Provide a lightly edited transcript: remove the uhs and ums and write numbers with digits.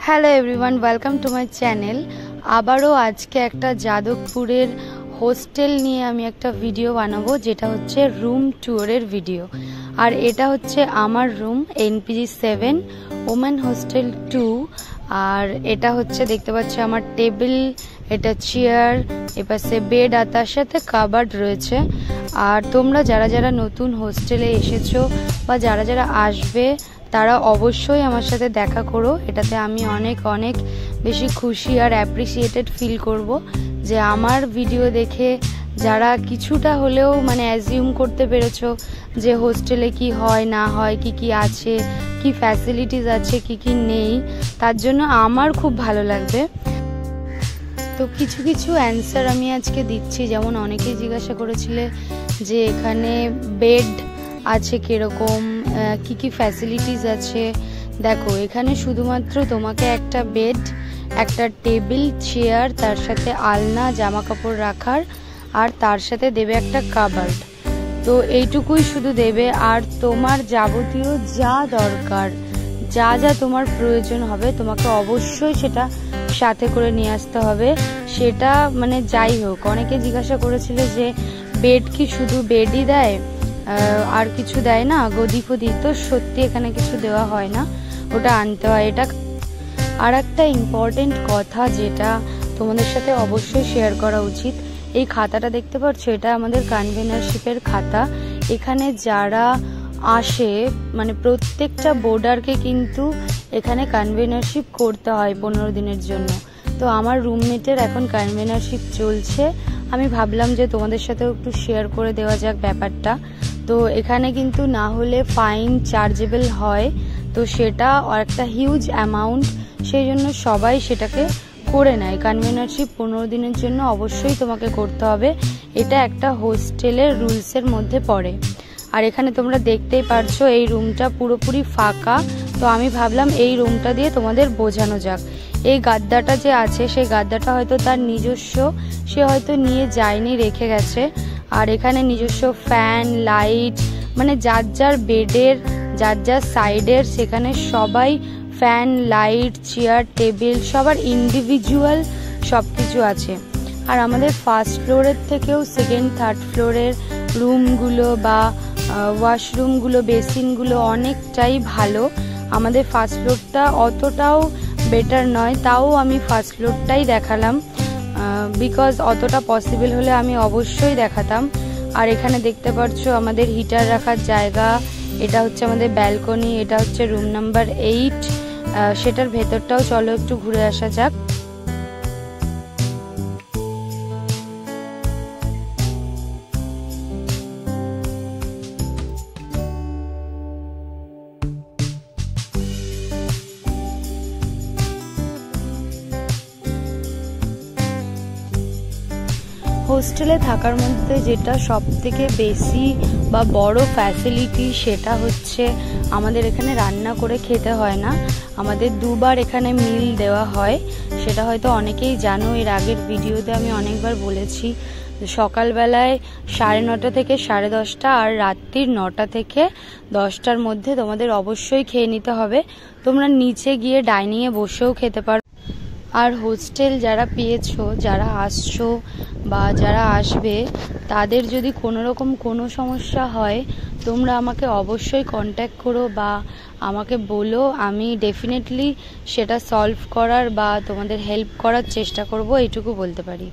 Hello everyone, welcome to my channel. আবারও আজকে একটা যাদবপুরের হোস্টেল নিয়ে আমি একটা ভিডিও বানাবো, যেটা হচ্ছে রুম ট্যুরের ভিডিও। আর এটা হচ্ছে আমার রুম, NPG 7 ওমেন হোস্টেল 2। আর এটা হচ্ছে দেখতে পাচ্ছি আমার টেবিল, এটা চেয়ার, এপাশে বেড, আর তার সাথে কাবার্ড রয়েছে। আর তোমরা যারা যারা নতুন হোস্টেলে এসেছো বা যারা যারা আসবে তারা অবশ্যই আমার সাথে দেখা করো। এটাতে আমি অনেক অনেক বেশি খুশি আর অ্যাপ্রিসিয়েটেড ফিল করব যে আমার ভিডিও দেখে যারা কিছুটা হলেও অ্যাজিউম করতে পেরেছো যে হোস্টেলে কি হয় না হয়, কি কি আছে, কি ফ্যাসিলিটিস আছে, কি কি নেই, তার জন্য আমার খুব ভালো লাগবে। তো কিছু কিছু অ্যান্সার আমি আজকে দিচ্ছি। যেমন অনেকেই জিজ্ঞাসা করেছিলে যে এখানে বেড আছে কিরকম, কি কি ফ্যাসিলিটিস আছে। দেখো, এখানে শুধুমাত্র তোমাকে একটা বেড, একটা টেবিল, চেয়ার, তার সাথে আলনা, জামা কাপড় রাখার, আর তার সাথে দেবে একটা কাবার্ড। তো এইটুকুই শুধু দেবে। আর তোমার যাবতীয় যা দরকার, যা যা তোমার প্রয়োজন হবে, তোমাকে অবশ্যই সেটা সাথে করে নিয়ে আসতে হবে। সেটা যাই হোক, অনেকে জিজ্ঞাসা করেছিল যে বেড কি শুধু বেডই দেয়, আর কিছু দেয় না, গদি ফদি? তো সত্যি এখানে কিছু দেওয়া হয় না, ওটা আনতে হয়। এটা আর একটা ইম্পর্টেন্ট কথা যেটা তোমাদের সাথে অবশ্যই শেয়ার করা উচিত, এই খাতাটা দেখতে পাচ্ছ, এটা আমাদের কনভেনারশিপের খাতা। এখানে যারা আসে প্রত্যেকটা বোর্ডারকে কিন্তু এখানে কনভেনারশিপ করতে হয় 15 দিনের জন্য। তো আমার রুমমেটের এখন কনভেনারশিপ চলছে, আমি ভাবলাম যে তোমাদের সাথেও একটু শেয়ার করে দেওয়া যাক ব্যাপারটা। তো এখানে কিন্তু না হলে ফাইন চার্জেবল হয়, তো সেটা একটা হিউজ অ্যামাউন্ট, সেই জন্য সবাই সেটাকে করে নেয়। কনভেনারশিপ 15 দিনের জন্য অবশ্যই তোমাকে করতে হবে, এটা একটা হোস্টেলের রুলসের মধ্যে পড়ে। আর এখানে তোমরা দেখতেই পারছো এই রুমটা পুরোপুরি ফাঁকা। তো আমি ভাবলাম এই রুমটা দিয়ে তোমাদের বোঝানো যাক। এই গাদ্দাটা যে আছে, সেই গাদ্দাটা হয়তো তার নিজস্ব, সে হয়তো নিয়ে যায়নি, রেখে গেছে। আর এখানে নিজস্ব ফ্যান, লাইট, যার যার বেডের, যার যার সাইডের, সেখানে সবাই ফ্যান, লাইট, চেয়ার, টেবিল, সবার ইন্ডিভিজুয়াল সব কিছু আছে। আর আমাদের ফার্স্ট ফ্লোরের থেকেও সেকেন্ড, থার্ড ফ্লোরের রুমগুলো বা ওয়াশরুমগুলো, বেসিনগুলো অনেকটাই ভালো। আমাদের ফার্স্ট ফ্লোরটা অতটাও বেটার নয়, তাও আমি ফার্স্ট ফ্লোরটাই দেখালাম, বিকজ অতটা পসিবল হলে আমি অবশ্যই দেখাতাম। আর এখানে দেখতে পাচ্ছ আমাদের হিটার রাখার জায়গা, এটা হচ্ছে আমাদের ব্যালকনি, এটা হচ্ছে রুম নাম্বার 8। সেটার ভেতরটাও চলো একটু ঘুরে আসা যাক। হোস্টেলে থাকার মধ্যে যেটা সব থেকে বেশি বা বড় ফ্যাসিলিটি, সেটা হচ্ছে আমাদের এখানে রান্না করে খেতে হয় না, আমাদের দুবার এখানে মিল দেওয়া হয়। সেটা হয়তো অনেকেই জানো, এর আগের ভিডিওতে আমি অনেকবার বলেছি। সকালবেলায় 9:30 থেকে 10:30, আর রাত্রির 9টা থেকে 10টার মধ্যে তোমাদের অবশ্যই খেয়ে নিতে হবে। তোমরা নিচে গিয়ে ডাইনিংয়ে বসেও খেতে পারো। আর হোস্টেল যারা পেয়েছো, যারা আসছো বা যারা আসবে, তাদের যদি কোনো সমস্যা হয়, তোমরা আমাকে অবশ্যই কন্ট্যাক্ট করো বা আমাকে বলো, আমি ডেফিনেটলি সেটা সলভ করার বা তোমাদের হেল্প করার চেষ্টা করব, এইটুকু বলতে পারি।